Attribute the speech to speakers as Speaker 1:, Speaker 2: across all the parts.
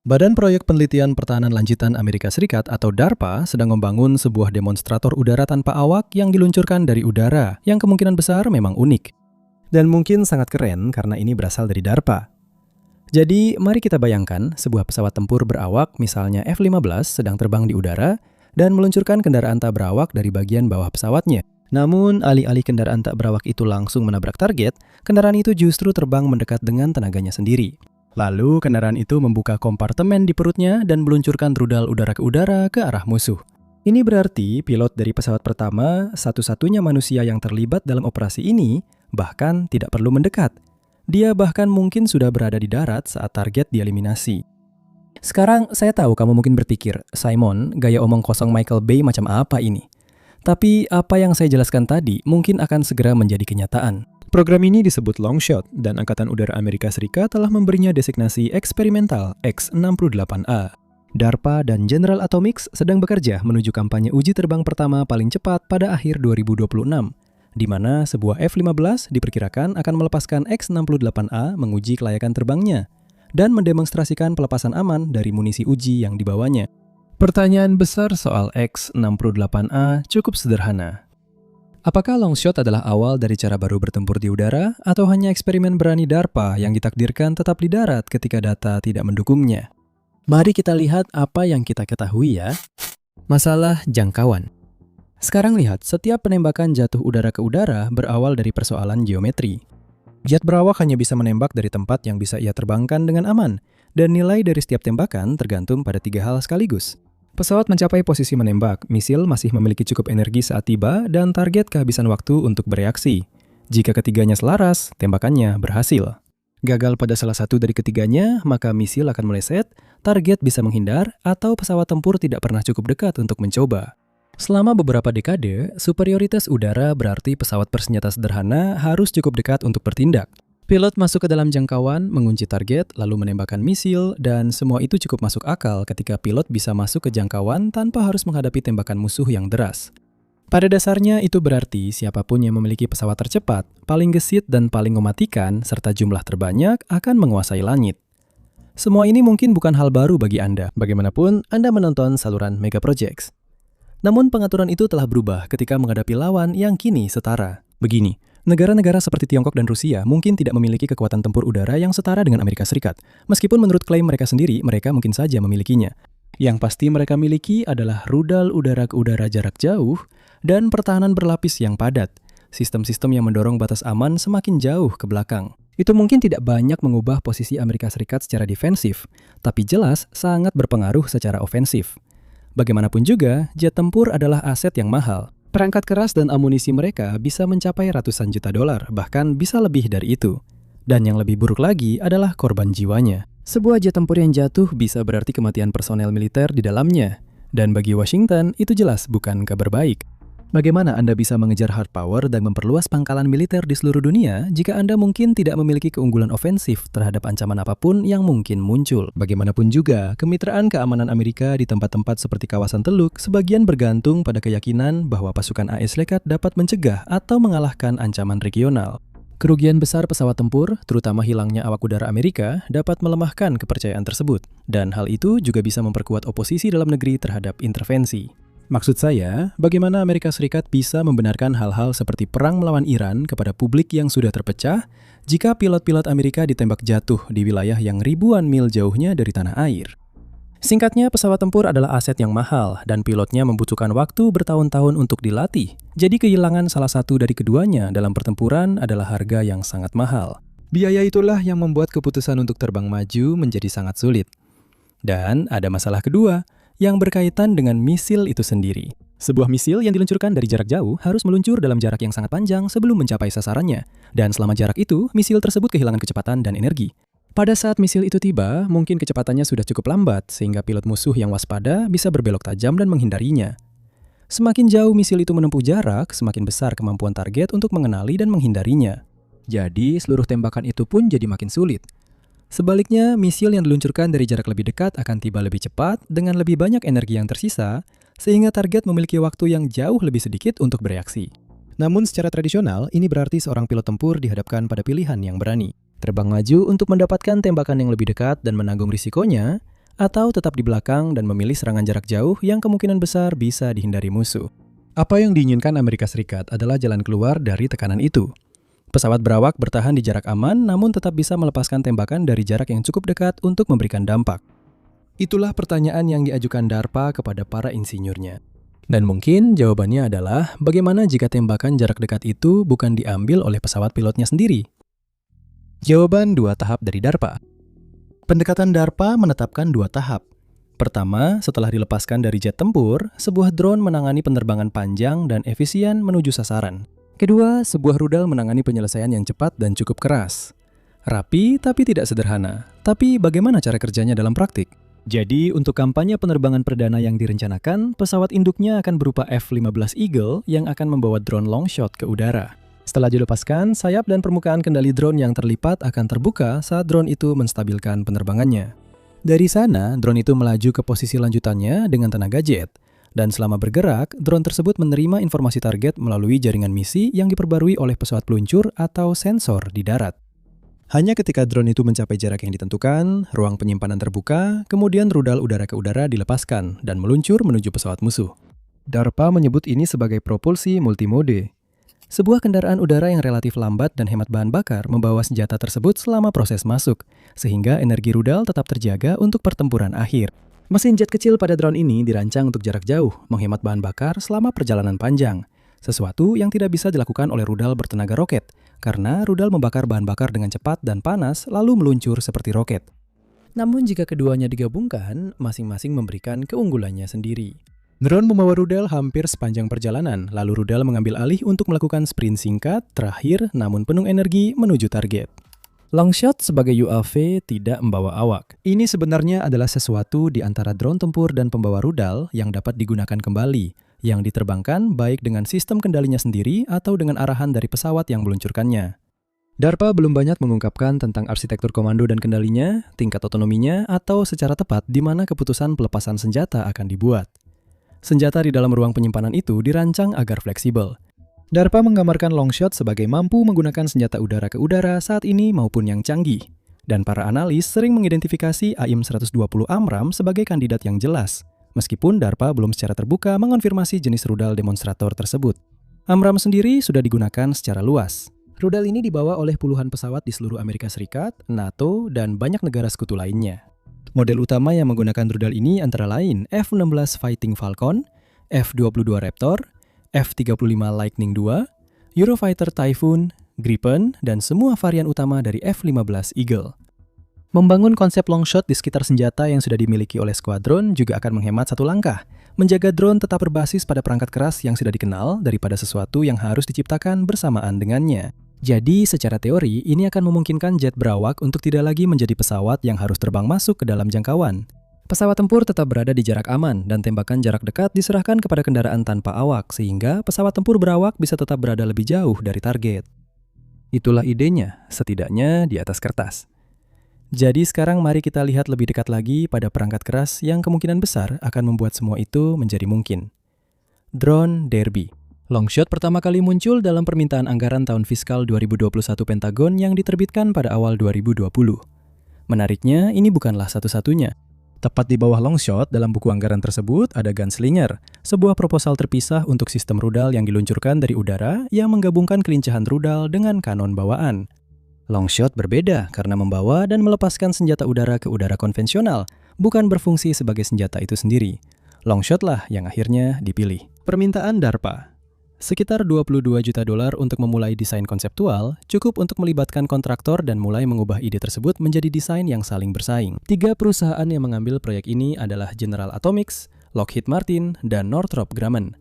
Speaker 1: Badan Proyek Penelitian Pertahanan Lanjutan Amerika Serikat atau DARPA sedang membangun sebuah demonstrator udara tanpa awak yang diluncurkan dari udara, yang kemungkinan besar memang unik. Dan mungkin sangat keren karena ini berasal dari DARPA. Jadi, mari kita bayangkan sebuah pesawat tempur berawak, misalnya F-15, sedang terbang di udara, dan meluncurkan kendaraan tak berawak dari bagian bawah pesawatnya. Namun, alih-alih kendaraan tak berawak itu langsung menabrak target, kendaraan itu justru terbang mendekat dengan tenaganya sendiri. Lalu, kendaraan itu membuka kompartemen di perutnya dan meluncurkan rudal udara ke arah musuh. Ini berarti pilot dari pesawat pertama, satu-satunya manusia yang terlibat dalam operasi ini, bahkan tidak perlu mendekat. Dia bahkan mungkin sudah berada di darat saat target dieliminasi. Sekarang, saya tahu kamu mungkin berpikir, Simon, gaya omong kosong Michael Bay macam apa ini? Tapi apa yang saya jelaskan tadi mungkin akan segera menjadi kenyataan. Program ini disebut Longshot, dan Angkatan Udara Amerika Serikat telah memberinya designasi eksperimental X-68A. DARPA dan General Atomics sedang bekerja menuju kampanye uji terbang pertama paling cepat pada akhir 2026, di mana sebuah F-15 diperkirakan akan melepaskan X-68A menguji kelayakan terbangnya, dan mendemonstrasikan pelepasan aman dari munisi uji yang dibawanya. Pertanyaan besar soal X-68A cukup sederhana. Apakah Longshot adalah awal dari cara baru bertempur di udara, atau hanya eksperimen berani DARPA yang ditakdirkan tetap di darat ketika data tidak mendukungnya? Mari kita lihat apa yang kita ketahui ya. Masalah jangkauan. Sekarang lihat, setiap penembakan jatuh udara ke udara berawal dari persoalan geometri. Jet berawak hanya bisa menembak dari tempat yang bisa ia terbangkan dengan aman, dan nilai dari setiap tembakan tergantung pada 3 hal sekaligus. Pesawat mencapai posisi menembak, misil masih memiliki cukup energi saat tiba, dan target kehabisan waktu untuk bereaksi. Jika ketiganya selaras, tembakannya berhasil. Gagal pada salah satu dari ketiganya, maka misil akan meleset, target bisa menghindar, atau pesawat tempur tidak pernah cukup dekat untuk mencoba. Selama beberapa dekade, superioritas udara berarti pesawat bersenjata sederhana harus cukup dekat untuk bertindak. Pilot masuk ke dalam jangkauan, mengunci target, lalu menembakkan misil, dan semua itu cukup masuk akal ketika pilot bisa masuk ke jangkauan tanpa harus menghadapi tembakan musuh yang deras. Pada dasarnya itu berarti siapapun yang memiliki pesawat tercepat, paling gesit dan paling mematikan, serta jumlah terbanyak akan menguasai langit. Semua ini mungkin bukan hal baru bagi Anda, bagaimanapun Anda menonton saluran Mega Projects. Namun pengaturan itu telah berubah ketika menghadapi lawan yang kini setara. Begini, negara-negara seperti Tiongkok dan Rusia mungkin tidak memiliki kekuatan tempur udara yang setara dengan Amerika Serikat. Meskipun menurut klaim mereka sendiri, mereka mungkin saja memilikinya. Yang pasti mereka miliki adalah rudal udara ke udara jarak jauh dan pertahanan berlapis yang padat. Sistem-sistem yang mendorong batas aman semakin jauh ke belakang. Itu mungkin tidak banyak mengubah posisi Amerika Serikat secara defensif, tapi jelas sangat berpengaruh secara ofensif. Bagaimanapun juga, jet tempur adalah aset yang mahal. Perangkat keras dan amunisi mereka bisa mencapai ratusan juta dolar, bahkan bisa lebih dari itu. Dan yang lebih buruk lagi adalah korban jiwanya. Sebuah jet tempur yang jatuh bisa berarti kematian personel militer di dalamnya. Dan bagi Washington, itu jelas bukan kabar baik. Bagaimana Anda bisa mengejar hard power dan memperluas pangkalan militer di seluruh dunia jika Anda mungkin tidak memiliki keunggulan ofensif terhadap ancaman apapun yang mungkin muncul? Bagaimanapun juga, kemitraan keamanan Amerika di tempat-tempat seperti kawasan Teluk sebagian bergantung pada keyakinan bahwa pasukan AS Serikat dapat mencegah atau mengalahkan ancaman regional. Kerugian besar pesawat tempur, terutama hilangnya awak udara Amerika, dapat melemahkan kepercayaan tersebut. Dan hal itu juga bisa memperkuat oposisi dalam negeri terhadap intervensi. Maksud saya, bagaimana Amerika Serikat bisa membenarkan hal-hal seperti perang melawan Iran kepada publik yang sudah terpecah jika pilot-pilot Amerika ditembak jatuh di wilayah yang ribuan mil jauhnya dari tanah air? Singkatnya, pesawat tempur adalah aset yang mahal dan pilotnya membutuhkan waktu bertahun-tahun untuk dilatih. Jadi kehilangan salah satu dari keduanya dalam pertempuran adalah harga yang sangat mahal. Biaya itulah yang membuat keputusan untuk terbang maju menjadi sangat sulit. Dan ada masalah kedua, yang berkaitan dengan misil itu sendiri. Sebuah misil yang diluncurkan dari jarak jauh harus meluncur dalam jarak yang sangat panjang sebelum mencapai sasarannya. Dan selama jarak itu, misil tersebut kehilangan kecepatan dan energi. Pada saat misil itu tiba, mungkin kecepatannya sudah cukup lambat sehingga pilot musuh yang waspada bisa berbelok tajam dan menghindarinya. Semakin jauh misil itu menempuh jarak, semakin besar kemampuan target untuk mengenali dan menghindarinya. Jadi, seluruh tembakan itu pun jadi makin sulit. Sebaliknya, misil yang diluncurkan dari jarak lebih dekat akan tiba lebih cepat dengan lebih banyak energi yang tersisa, sehingga target memiliki waktu yang jauh lebih sedikit untuk bereaksi. Namun secara tradisional, ini berarti seorang pilot tempur dihadapkan pada pilihan yang berani. Terbang maju untuk mendapatkan tembakan yang lebih dekat dan menanggung risikonya, atau tetap di belakang dan memilih serangan jarak jauh yang kemungkinan besar bisa dihindari musuh. Apa yang diinginkan Amerika Serikat adalah jalan keluar dari tekanan itu. Pesawat berawak bertahan di jarak aman namun tetap bisa melepaskan tembakan dari jarak yang cukup dekat untuk memberikan dampak. Itulah pertanyaan yang diajukan DARPA kepada para insinyurnya. Dan mungkin jawabannya adalah bagaimana jika tembakan jarak dekat itu bukan diambil oleh pesawat pilotnya sendiri? Jawaban 2 tahap dari DARPA. Pendekatan DARPA menetapkan 2 tahap. Pertama, setelah dilepaskan dari jet tempur, sebuah drone menangani penerbangan panjang dan efisien menuju sasaran. Kedua, sebuah rudal menangani penyelesaian yang cepat dan cukup keras. Rapi tapi tidak sederhana. Tapi bagaimana cara kerjanya dalam praktik? Jadi, untuk kampanye penerbangan perdana yang direncanakan, pesawat induknya akan berupa F-15 Eagle yang akan membawa drone long shot ke udara. Setelah dilepaskan, sayap dan permukaan kendali drone yang terlipat akan terbuka saat drone itu menstabilkan penerbangannya. Dari sana, drone itu melaju ke posisi lanjutannya dengan tenaga jet. Dan selama bergerak, drone tersebut menerima informasi target melalui jaringan misi yang diperbarui oleh pesawat peluncur atau sensor di darat. Hanya ketika drone itu mencapai jarak yang ditentukan, ruang penyimpanan terbuka, kemudian rudal udara ke udara dilepaskan dan meluncur menuju pesawat musuh. DARPA menyebut ini sebagai propulsi multimode. Sebuah kendaraan udara yang relatif lambat dan hemat bahan bakar membawa senjata tersebut selama proses masuk, sehingga energi rudal tetap terjaga untuk pertempuran akhir. Mesin jet kecil pada drone ini dirancang untuk jarak jauh, menghemat bahan bakar selama perjalanan panjang. Sesuatu yang tidak bisa dilakukan oleh rudal bertenaga roket, karena rudal membakar bahan bakar dengan cepat dan panas lalu meluncur seperti roket. Namun jika keduanya digabungkan, masing-masing memberikan keunggulannya sendiri. Drone membawa rudal hampir sepanjang perjalanan, lalu rudal mengambil alih untuk melakukan sprint singkat, terakhir namun penuh energi menuju target. Longshot sebagai UAV tidak membawa awak. Ini sebenarnya adalah sesuatu di antara drone tempur dan pembawa rudal yang dapat digunakan kembali, yang diterbangkan baik dengan sistem kendalinya sendiri atau dengan arahan dari pesawat yang meluncurkannya. DARPA belum banyak mengungkapkan tentang arsitektur komando dan kendalinya, tingkat otonominya, atau secara tepat di mana keputusan pelepasan senjata akan dibuat. Senjata di dalam ruang penyimpanan itu dirancang agar fleksibel. DARPA menggambarkan Longshot sebagai mampu menggunakan senjata udara ke udara saat ini maupun yang canggih. Dan para analis sering mengidentifikasi AIM-120 AMRAAM sebagai kandidat yang jelas, meskipun DARPA belum secara terbuka mengonfirmasi jenis rudal demonstrator tersebut. AMRAAM sendiri sudah digunakan secara luas. Rudal ini dibawa oleh puluhan pesawat di seluruh Amerika Serikat, NATO, dan banyak negara sekutu lainnya. Model utama yang menggunakan rudal ini antara lain F-16 Fighting Falcon, F-22 Raptor, F-35 Lightning II, Eurofighter Typhoon, Gripen, dan semua varian utama dari F-15 Eagle. Membangun konsep Longshot di sekitar senjata yang sudah dimiliki oleh skuadron juga akan menghemat satu langkah, menjaga drone tetap berbasis pada perangkat keras yang sudah dikenal daripada sesuatu yang harus diciptakan bersamaan dengannya. Jadi, secara teori, ini akan memungkinkan jet berawak untuk tidak lagi menjadi pesawat yang harus terbang masuk ke dalam jangkauan. Pesawat tempur tetap berada di jarak aman dan tembakan jarak dekat diserahkan kepada kendaraan tanpa awak sehingga pesawat tempur berawak bisa tetap berada lebih jauh dari target. Itulah idenya, setidaknya di atas kertas. Jadi sekarang mari kita lihat lebih dekat lagi pada perangkat keras yang kemungkinan besar akan membuat semua itu menjadi mungkin. Drone Derby. Longshot pertama kali muncul dalam permintaan anggaran tahun fiskal 2021 Pentagon yang diterbitkan pada awal 2020. Menariknya, ini bukanlah satu-satunya. Tepat di bawah Longshot dalam buku anggaran tersebut ada Gunslinger, sebuah proposal terpisah untuk sistem rudal yang diluncurkan dari udara yang menggabungkan kelincahan rudal dengan kanon bawaan. Longshot berbeda karena membawa dan melepaskan senjata udara ke udara konvensional, bukan berfungsi sebagai senjata itu sendiri. Longshot lah yang akhirnya dipilih. Permintaan DARPA. Sekitar $22 juta untuk memulai desain konseptual, cukup untuk melibatkan kontraktor dan mulai mengubah ide tersebut menjadi desain yang saling bersaing. 3 perusahaan yang mengambil proyek ini adalah General Atomics, Lockheed Martin, dan Northrop Grumman.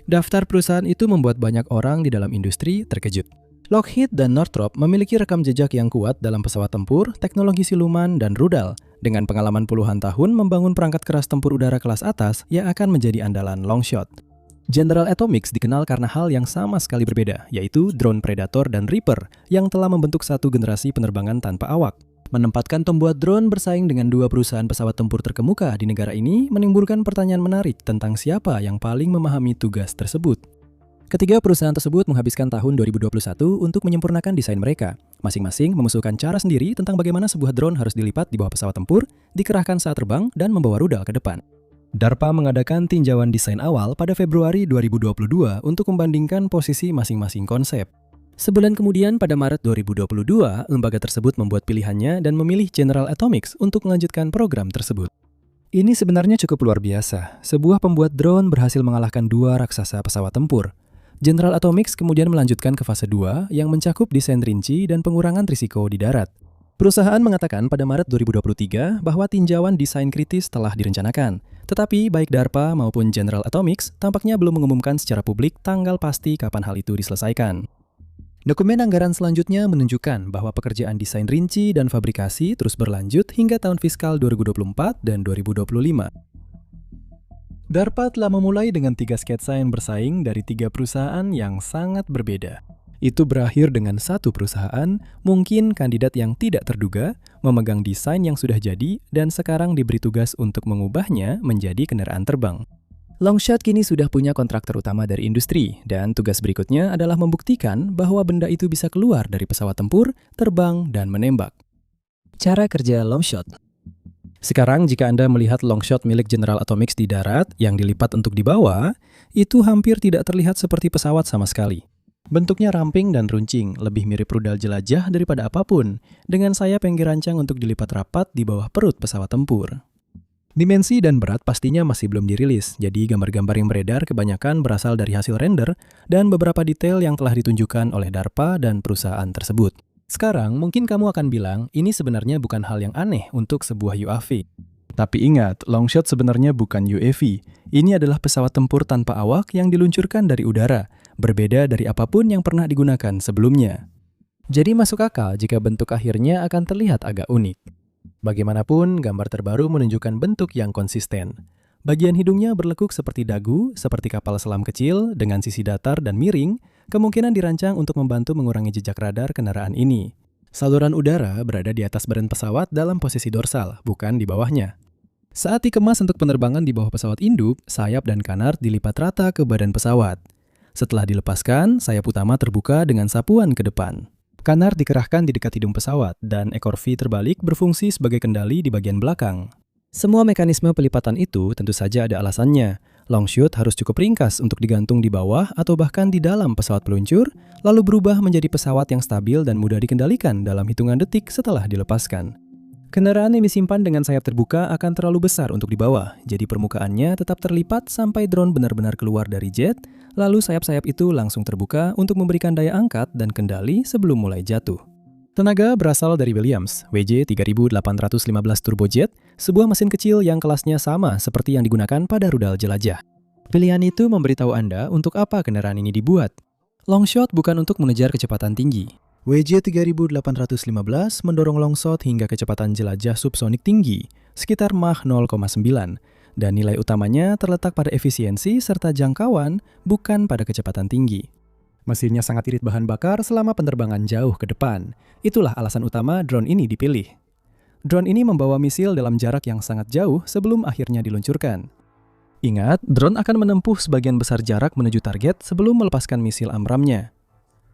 Speaker 1: Daftar perusahaan itu membuat banyak orang di dalam industri terkejut. Lockheed dan Northrop memiliki rekam jejak yang kuat dalam pesawat tempur, teknologi siluman, dan rudal, dengan pengalaman puluhan tahun membangun perangkat keras tempur udara kelas atas yang akan menjadi andalan Longshot. General Atomics dikenal karena hal yang sama sekali berbeda, yaitu drone Predator dan Reaper yang telah membentuk satu generasi penerbangan tanpa awak. Menempatkan pembuat drone bersaing dengan 2 perusahaan pesawat tempur terkemuka di negara ini menimbulkan pertanyaan menarik tentang siapa yang paling memahami tugas tersebut. Ketiga perusahaan tersebut menghabiskan tahun 2021 untuk menyempurnakan desain mereka. Masing-masing mengusulkan cara sendiri tentang bagaimana sebuah drone harus dilipat di bawah pesawat tempur, dikerahkan saat terbang, dan membawa rudal ke depan. DARPA mengadakan tinjauan desain awal pada Februari 2022 untuk membandingkan posisi masing-masing konsep. Sebulan kemudian, pada Maret 2022, lembaga tersebut membuat pilihannya dan memilih General Atomics untuk melanjutkan program tersebut. Ini sebenarnya cukup luar biasa. Sebuah pembuat drone berhasil mengalahkan dua raksasa pesawat tempur. General Atomics kemudian melanjutkan ke fase 2 yang mencakup desain rinci dan pengurangan risiko di darat. Perusahaan mengatakan pada Maret 2023 bahwa tinjauan desain kritis telah direncanakan. Tetapi baik DARPA maupun General Atomics tampaknya belum mengumumkan secara publik tanggal pasti kapan hal itu diselesaikan. Dokumen anggaran selanjutnya menunjukkan bahwa pekerjaan desain rinci dan fabrikasi terus berlanjut hingga tahun fiskal 2024 dan 2025. DARPA telah memulai dengan 3 sketsa yang bersaing dari 3 perusahaan yang sangat berbeda. Itu berakhir dengan satu perusahaan, mungkin kandidat yang tidak terduga, memegang desain yang sudah jadi dan sekarang diberi tugas untuk mengubahnya menjadi kendaraan terbang. Longshot kini sudah punya kontraktor utama dari industri, dan tugas berikutnya adalah membuktikan bahwa benda itu bisa keluar dari pesawat tempur, terbang, dan menembak. Cara kerja Longshot. Sekarang jika Anda melihat Longshot milik General Atomics di darat yang dilipat untuk dibawa, itu hampir tidak terlihat seperti pesawat sama sekali. Bentuknya ramping dan runcing, lebih mirip rudal jelajah daripada apapun, dengan sayap yang dirancang untuk dilipat rapat di bawah perut pesawat tempur. Dimensi dan berat pastinya masih belum dirilis, jadi gambar-gambar yang beredar kebanyakan berasal dari hasil render dan beberapa detail yang telah ditunjukkan oleh DARPA dan perusahaan tersebut. Sekarang mungkin kamu akan bilang ini sebenarnya bukan hal yang aneh untuk sebuah UAV. Tapi ingat, Longshot sebenarnya bukan UAV. Ini adalah pesawat tempur tanpa awak yang diluncurkan dari udara, berbeda dari apapun yang pernah digunakan sebelumnya. Jadi masuk akal jika bentuk akhirnya akan terlihat agak unik. Bagaimanapun, gambar terbaru menunjukkan bentuk yang konsisten. Bagian hidungnya berlekuk seperti dagu, seperti kapal selam kecil, dengan sisi datar dan miring, kemungkinan dirancang untuk membantu mengurangi jejak radar kendaraan ini. Saluran udara berada di atas badan pesawat dalam posisi dorsal, bukan di bawahnya. Saat dikemas untuk penerbangan di bawah pesawat induk, sayap dan kanard dilipat rata ke badan pesawat. Setelah dilepaskan, sayap utama terbuka dengan sapuan ke depan. Kanard dikerahkan di dekat hidung pesawat, dan ekor V terbalik berfungsi sebagai kendali di bagian belakang. Semua mekanisme pelipatan itu tentu saja ada alasannya. Longshot harus cukup ringkas untuk digantung di bawah atau bahkan di dalam pesawat peluncur, lalu berubah menjadi pesawat yang stabil dan mudah dikendalikan dalam hitungan detik setelah dilepaskan. Kendaraan yang disimpan dengan sayap terbuka akan terlalu besar untuk dibawa, jadi permukaannya tetap terlipat sampai drone benar-benar keluar dari jet, lalu sayap-sayap itu langsung terbuka untuk memberikan daya angkat dan kendali sebelum mulai jatuh. Tenaga berasal dari Williams, WJ3815 turbojet, sebuah mesin kecil yang kelasnya sama seperti yang digunakan pada rudal jelajah. Pilihan itu memberitahu Anda untuk apa kendaraan ini dibuat. Longshot bukan untuk mengejar kecepatan tinggi. WJ3815 mendorong Longshot hingga kecepatan jelajah subsonik tinggi, sekitar Mach 0,9, dan nilai utamanya terletak pada efisiensi serta jangkauan, bukan pada kecepatan tinggi. Mesinnya sangat irit bahan bakar selama penerbangan jauh ke depan. Itulah alasan utama drone ini dipilih. Drone ini membawa misil dalam jarak yang sangat jauh sebelum akhirnya diluncurkan. Ingat, drone akan menempuh sebagian besar jarak menuju target sebelum melepaskan misil AMRAAM-nya.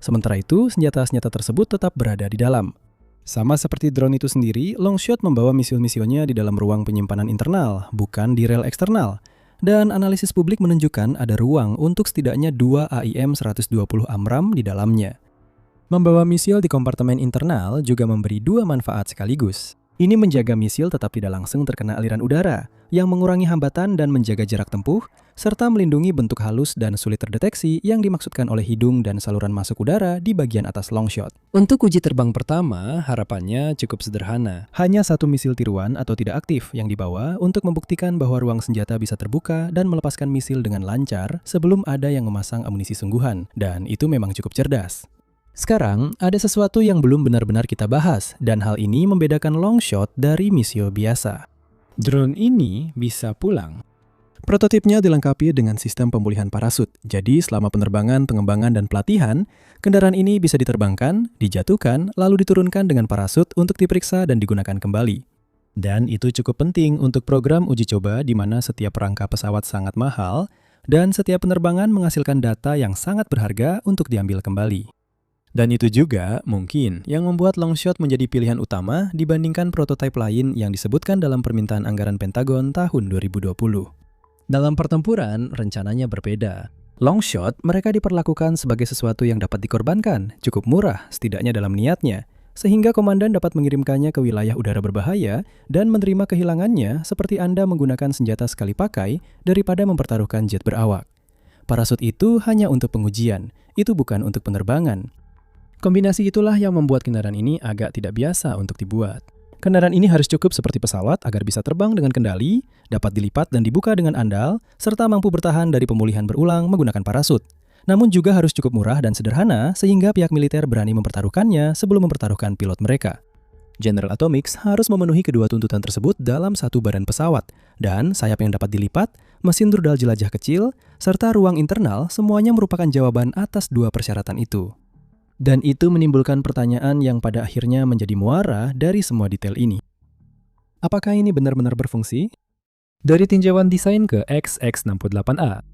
Speaker 1: Sementara itu, senjata-senjata tersebut tetap berada di dalam. Sama seperti drone itu sendiri, Longshot membawa misil-misilnya di dalam ruang penyimpanan internal, bukan di rel eksternal. Dan analisis publik menunjukkan ada ruang untuk setidaknya 2 AIM-120 AMRAAM di dalamnya. Membawa misil di kompartemen internal juga memberi 2 manfaat sekaligus. Ini menjaga misil tetap tidak langsung terkena aliran udara, yang mengurangi hambatan dan menjaga jarak tempuh, serta melindungi bentuk halus dan sulit terdeteksi yang dimaksudkan oleh hidung dan saluran masuk udara di bagian atas Longshot. Untuk uji terbang pertama, harapannya cukup sederhana. Hanya 1 misil tiruan atau tidak aktif yang dibawa untuk membuktikan bahwa ruang senjata bisa terbuka dan melepaskan misil dengan lancar sebelum ada yang memasang amunisi sungguhan, dan itu memang cukup cerdas. Sekarang, ada sesuatu yang belum benar-benar kita bahas, dan hal ini membedakan Longshot dari misio biasa. Drone ini bisa pulang. Prototipnya dilengkapi dengan sistem pemulihan parasut, jadi selama penerbangan, pengembangan, dan pelatihan, kendaraan ini bisa diterbangkan, dijatuhkan, lalu diturunkan dengan parasut untuk diperiksa dan digunakan kembali. Dan itu cukup penting untuk program uji coba di mana setiap rangka pesawat sangat mahal, dan setiap penerbangan menghasilkan data yang sangat berharga untuk diambil kembali. Dan itu juga mungkin yang membuat Longshot menjadi pilihan utama dibandingkan prototipe lain yang disebutkan dalam permintaan anggaran Pentagon tahun 2020. Dalam pertempuran, rencananya berbeda. Longshot mereka diperlakukan sebagai sesuatu yang dapat dikorbankan, cukup murah setidaknya dalam niatnya, sehingga komandan dapat mengirimkannya ke wilayah udara berbahaya dan menerima kehilangannya seperti Anda menggunakan senjata sekali pakai daripada mempertaruhkan jet berawak. Parasut itu hanya untuk pengujian, itu bukan untuk penerbangan. Kombinasi itulah yang membuat kendaraan ini agak tidak biasa untuk dibuat. Kendaraan ini harus cukup seperti pesawat agar bisa terbang dengan kendali, dapat dilipat dan dibuka dengan andal, serta mampu bertahan dari pemulihan berulang menggunakan parasut. Namun juga harus cukup murah dan sederhana sehingga pihak militer berani mempertaruhkannya sebelum mempertaruhkan pilot mereka. General Atomics harus memenuhi kedua tuntutan tersebut dalam satu badan pesawat, dan sayap yang dapat dilipat, mesin rudal jelajah kecil, serta ruang internal semuanya merupakan jawaban atas dua persyaratan itu. Dan itu menimbulkan pertanyaan yang pada akhirnya menjadi muara dari semua detail ini. Apakah ini benar-benar berfungsi? Dari tinjauan desain ke XX68A.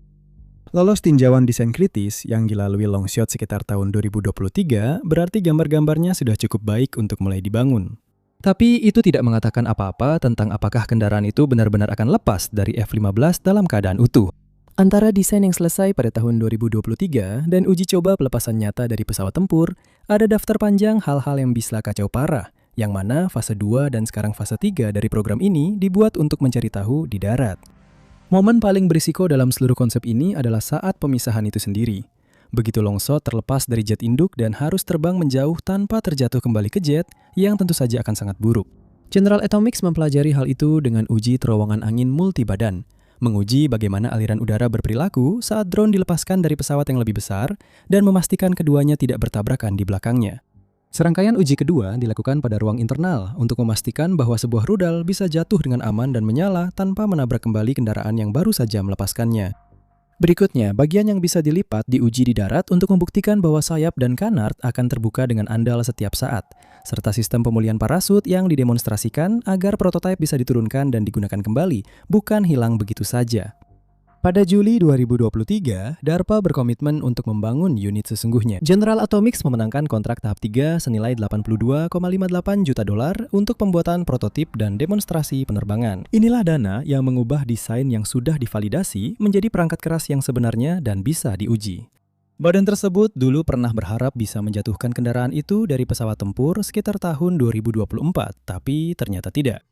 Speaker 1: Lolos tinjauan desain kritis yang dilalui Longshot sekitar tahun 2023, berarti gambar-gambarnya sudah cukup baik untuk mulai dibangun. Tapi itu tidak mengatakan apa-apa tentang apakah kendaraan itu benar-benar akan lepas dari F-15 dalam keadaan utuh. Antara desain yang selesai pada tahun 2023 dan uji coba pelepasan nyata dari pesawat tempur, ada daftar panjang hal-hal yang bisa kacau parah, yang mana fase 2 dan sekarang fase 3 dari program ini dibuat untuk mencari tahu di darat. Momen paling berisiko dalam seluruh konsep ini adalah saat pemisahan itu sendiri. Begitu Longshot terlepas dari jet induk dan harus terbang menjauh tanpa terjatuh kembali ke jet, yang tentu saja akan sangat buruk. General Atomics mempelajari hal itu dengan uji terowongan angin multibadan, menguji bagaimana aliran udara berperilaku saat drone dilepaskan dari pesawat yang lebih besar dan memastikan keduanya tidak bertabrakan di belakangnya. Serangkaian uji kedua dilakukan pada ruang internal untuk memastikan bahwa sebuah rudal bisa jatuh dengan aman dan menyala tanpa menabrak kembali kendaraan yang baru saja melepaskannya. Berikutnya, bagian yang bisa dilipat diuji di darat untuk membuktikan bahwa sayap dan kanard akan terbuka dengan andal setiap saat, serta sistem pemulihan parasut yang didemonstrasikan agar prototipe bisa diturunkan dan digunakan kembali, bukan hilang begitu saja. Pada Juli 2023, DARPA berkomitmen untuk membangun unit sesungguhnya. General Atomics memenangkan kontrak tahap 3 senilai $82,58 juta untuk pembuatan prototip dan demonstrasi penerbangan. Inilah dana yang mengubah desain yang sudah divalidasi menjadi perangkat keras yang sebenarnya dan bisa diuji. Badan tersebut dulu pernah berharap bisa menjatuhkan kendaraan itu dari pesawat tempur sekitar tahun 2024, tapi ternyata tidak.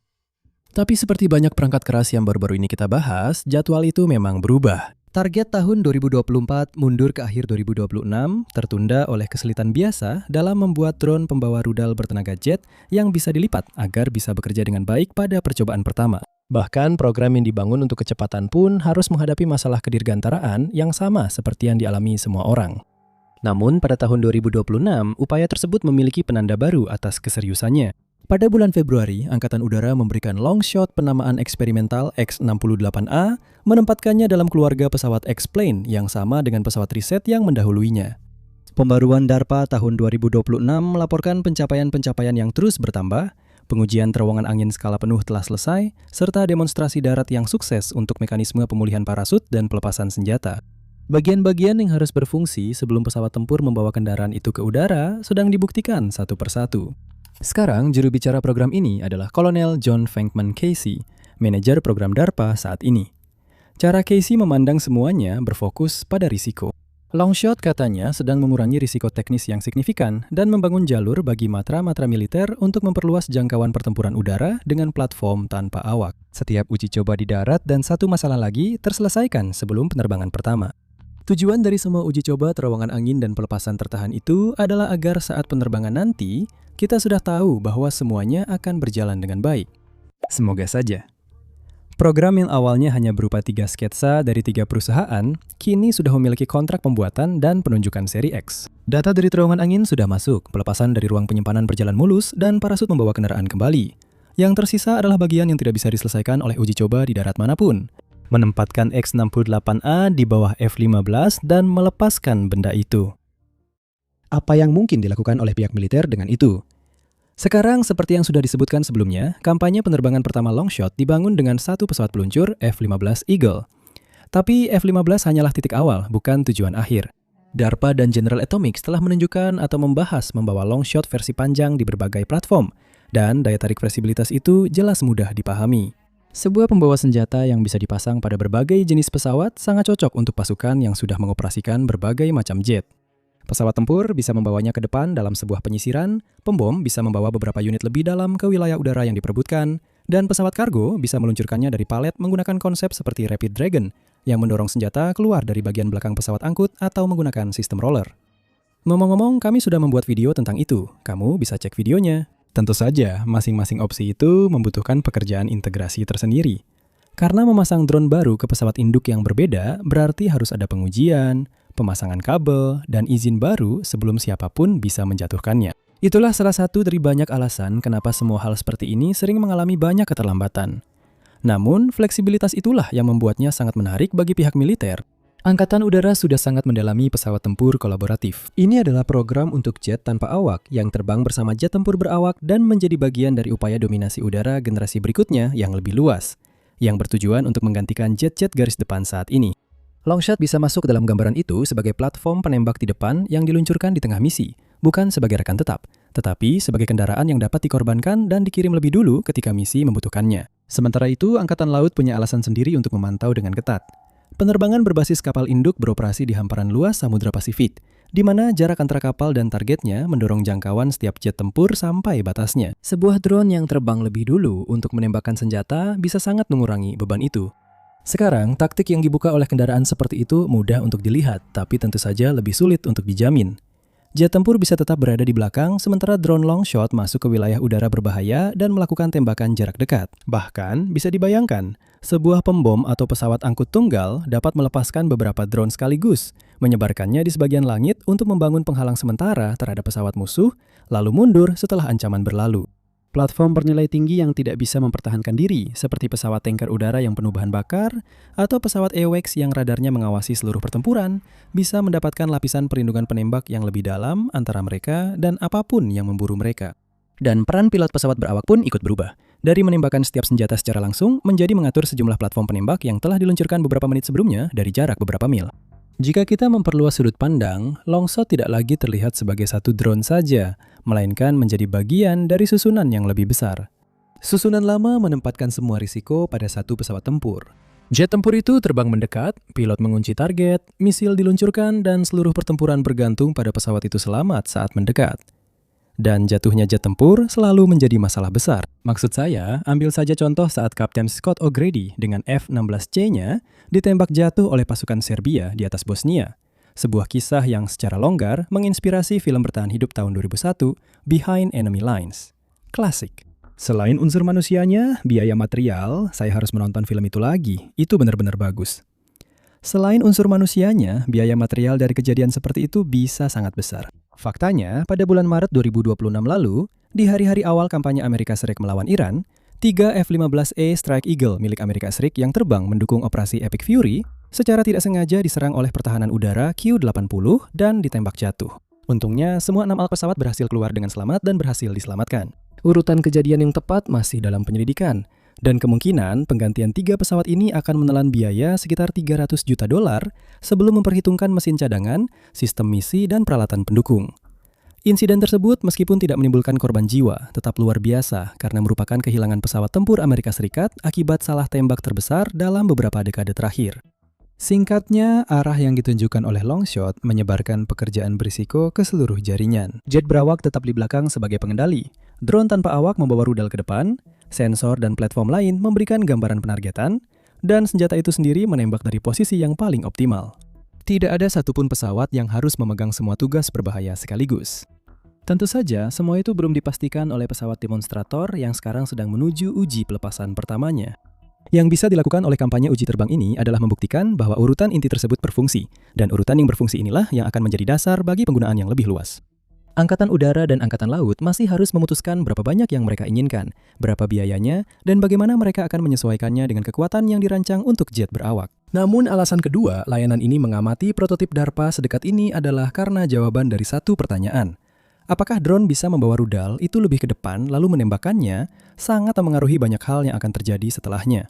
Speaker 1: Tapi seperti banyak perangkat keras yang baru-baru ini kita bahas, jadwal itu memang berubah. Target tahun 2024 mundur ke akhir 2026, tertunda oleh kesulitan biasa dalam membuat drone pembawa rudal bertenaga jet yang bisa dilipat agar bisa bekerja dengan baik pada percobaan pertama. Bahkan program yang dibangun untuk kecepatan pun harus menghadapi masalah kedirgantaraan yang sama seperti yang dialami semua orang. Namun pada tahun 2026, upaya tersebut memiliki penanda baru atas keseriusannya. Pada bulan Februari, Angkatan Udara memberikan Longshot penamaan eksperimental X-68A, menempatkannya dalam keluarga pesawat X-Plane yang sama dengan pesawat riset yang mendahuluinya. Pembaruan DARPA tahun 2026 melaporkan pencapaian-pencapaian yang terus bertambah, pengujian terowongan angin skala penuh telah selesai, serta demonstrasi darat yang sukses untuk mekanisme pemulihan parasut dan pelepasan senjata. Bagian-bagian yang harus berfungsi sebelum pesawat tempur membawa kendaraan itu ke udara sedang dibuktikan satu persatu. Sekarang, juru bicara program ini adalah Kolonel John Venkman Casey, manajer program DARPA saat ini. Cara Casey memandang semuanya berfokus pada risiko. Longshot katanya sedang mengurangi risiko teknis yang signifikan dan membangun jalur bagi matra-matra militer untuk memperluas jangkauan pertempuran udara dengan platform tanpa awak. Setiap uji coba di darat dan satu masalah lagi terselesaikan sebelum penerbangan pertama. Tujuan dari semua uji coba terowongan angin dan pelepasan tertahan itu adalah agar saat penerbangan nanti, kita sudah tahu bahwa semuanya akan berjalan dengan baik. Semoga saja. Program yang awalnya hanya berupa 3 sketsa dari 3 perusahaan, kini sudah memiliki kontrak pembuatan dan penunjukan seri X. Data dari terowongan angin sudah masuk, pelepasan dari ruang penyimpanan berjalan mulus, dan parasut membawa kendaraan kembali. Yang tersisa adalah bagian yang tidak bisa diselesaikan oleh uji coba di darat manapun. Menempatkan X-68A di bawah F-15 dan melepaskan benda itu. Apa yang mungkin dilakukan oleh pihak militer dengan itu? Sekarang, seperti yang sudah disebutkan sebelumnya, kampanye penerbangan pertama Longshot dibangun dengan satu pesawat peluncur F-15 Eagle. Tapi F-15 hanyalah titik awal, bukan tujuan akhir. DARPA dan General Atomics telah menunjukkan atau membahas membawa Longshot versi panjang di berbagai platform, dan daya tarik fleksibilitas itu jelas mudah dipahami. Sebuah pembawa senjata yang bisa dipasang pada berbagai jenis pesawat sangat cocok untuk pasukan yang sudah mengoperasikan berbagai macam jet. Pesawat tempur bisa membawanya ke depan dalam sebuah penyisiran, pembom bisa membawa beberapa unit lebih dalam ke wilayah udara yang diperebutkan, dan pesawat kargo bisa meluncurkannya dari palet menggunakan konsep seperti Rapid Dragon, yang mendorong senjata keluar dari bagian belakang pesawat angkut atau menggunakan sistem roller. Ngomong-ngomong, kami sudah membuat video tentang itu. Kamu bisa cek videonya. Tentu saja, masing-masing opsi itu membutuhkan pekerjaan integrasi tersendiri. Karena memasang drone baru ke pesawat induk yang berbeda, berarti harus ada pengujian, pemasangan kabel, dan izin baru sebelum siapapun bisa menjatuhkannya. Itulah salah satu dari banyak alasan kenapa semua hal seperti ini sering mengalami banyak keterlambatan. Namun, fleksibilitas itulah yang membuatnya sangat menarik bagi pihak militer. Angkatan Udara sudah sangat mendalami pesawat tempur kolaboratif. Ini adalah program untuk jet tanpa awak yang terbang bersama jet tempur berawak dan menjadi bagian dari upaya dominasi udara generasi berikutnya yang lebih luas, yang bertujuan untuk menggantikan jet-jet garis depan saat ini. Longshot bisa masuk dalam gambaran itu sebagai platform penembak di depan yang diluncurkan di tengah misi, bukan sebagai rekan tetap, tetapi sebagai kendaraan yang dapat dikorbankan dan dikirim lebih dulu ketika misi membutuhkannya. Sementara itu, Angkatan Laut punya alasan sendiri untuk memantau dengan ketat. Penerbangan berbasis kapal induk beroperasi di hamparan luas Samudra Pasifik, di mana jarak antara kapal dan targetnya mendorong jangkauan setiap jet tempur sampai batasnya. Sebuah drone yang terbang lebih dulu untuk menembakkan senjata bisa sangat mengurangi beban itu. Sekarang, taktik yang dibuka oleh kendaraan seperti itu mudah untuk dilihat, tapi tentu saja lebih sulit untuk dijamin. Jet tempur bisa tetap berada di belakang, sementara drone Longshot masuk ke wilayah udara berbahaya dan melakukan tembakan jarak dekat. Bahkan, bisa dibayangkan, sebuah pembom atau pesawat angkut tunggal dapat melepaskan beberapa drone sekaligus, menyebarkannya di sebagian langit untuk membangun penghalang sementara terhadap pesawat musuh, lalu mundur setelah ancaman berlalu. Platform bernilai tinggi yang tidak bisa mempertahankan diri, seperti pesawat tanker udara yang penuh bahan bakar, atau pesawat AWACS yang radarnya mengawasi seluruh pertempuran, bisa mendapatkan lapisan perlindungan penembak yang lebih dalam antara mereka dan apapun yang memburu mereka. Dan peran pilot pesawat berawak pun ikut berubah, dari menembakkan setiap senjata secara langsung menjadi mengatur sejumlah platform penembak yang telah diluncurkan beberapa menit sebelumnya dari jarak beberapa mil. Jika kita memperluas sudut pandang, Longshot tidak lagi terlihat sebagai satu drone saja, melainkan menjadi bagian dari susunan yang lebih besar. Susunan lama menempatkan semua risiko pada satu pesawat tempur. Jet tempur itu terbang mendekat, pilot mengunci target, misil diluncurkan, dan seluruh pertempuran bergantung pada pesawat itu selamat saat mendekat. Dan jatuhnya jet tempur selalu menjadi masalah besar. Maksud saya, ambil saja contoh saat Kapten Scott O'Grady dengan F-16C-nya ditembak jatuh oleh pasukan Serbia di atas Bosnia. Sebuah kisah yang secara longgar menginspirasi film bertahan hidup tahun 2001, Behind Enemy Lines. Klasik. Selain unsur manusianya, biaya material, saya harus menonton film itu lagi. Itu benar-benar bagus. Selain unsur manusianya, biaya material dari kejadian seperti itu bisa sangat besar. Faktanya, pada bulan Maret 2026 lalu, di hari-hari awal kampanye Amerika Serikat melawan Iran, 3 F-15A Strike Eagle milik Amerika Serikat yang terbang mendukung operasi Epic Fury secara tidak sengaja diserang oleh pertahanan udara Q-80 dan ditembak jatuh. Untungnya, semua 6 awak pesawat berhasil keluar dengan selamat dan berhasil diselamatkan. Urutan kejadian yang tepat masih dalam penyelidikan, dan kemungkinan penggantian 3 pesawat ini akan menelan biaya sekitar $300 juta sebelum memperhitungkan mesin cadangan, sistem misi, dan peralatan pendukung. Insiden tersebut meskipun tidak menimbulkan korban jiwa, tetap luar biasa karena merupakan kehilangan pesawat tempur Amerika Serikat akibat salah tembak terbesar dalam beberapa dekade terakhir. Singkatnya, arah yang ditunjukkan oleh Longshot menyebarkan pekerjaan berisiko ke seluruh jaringan. Jet berawak tetap di belakang sebagai pengendali. Drone tanpa awak membawa rudal ke depan, sensor dan platform lain memberikan gambaran penargetan, dan senjata itu sendiri menembak dari posisi yang paling optimal. Tidak ada satupun pesawat yang harus memegang semua tugas berbahaya sekaligus. Tentu saja, semua itu belum dipastikan oleh pesawat demonstrator yang sekarang sedang menuju uji pelepasan pertamanya. Yang bisa dilakukan oleh kampanye uji terbang ini adalah membuktikan bahwa urutan inti tersebut berfungsi, dan urutan yang berfungsi inilah yang akan menjadi dasar bagi penggunaan yang lebih luas. Angkatan Udara dan Angkatan Laut masih harus memutuskan berapa banyak yang mereka inginkan, berapa biayanya, dan bagaimana mereka akan menyesuaikannya dengan kekuatan yang dirancang untuk jet berawak. Namun alasan kedua, layanan ini mengamati prototip DARPA sedekat ini adalah karena jawaban dari satu pertanyaan. Apakah drone bisa membawa rudal itu lebih ke depan lalu menembakkannya, sangat memengaruhi banyak hal yang akan terjadi setelahnya.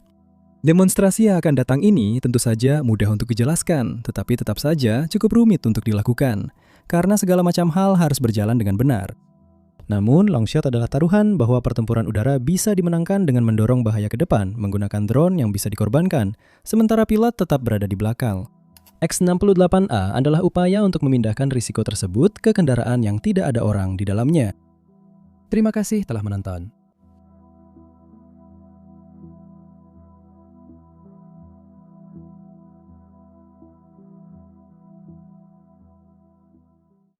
Speaker 1: Demonstrasi yang akan datang ini tentu saja mudah untuk dijelaskan, tetapi tetap saja cukup rumit untuk dilakukan, karena segala macam hal harus berjalan dengan benar. Namun, longshot adalah taruhan bahwa pertempuran udara bisa dimenangkan dengan mendorong bahaya ke depan menggunakan drone yang bisa dikorbankan, sementara pilot tetap berada di belakang. X-68A adalah upaya untuk memindahkan risiko tersebut ke kendaraan yang tidak ada orang di dalamnya. Terima kasih telah menonton.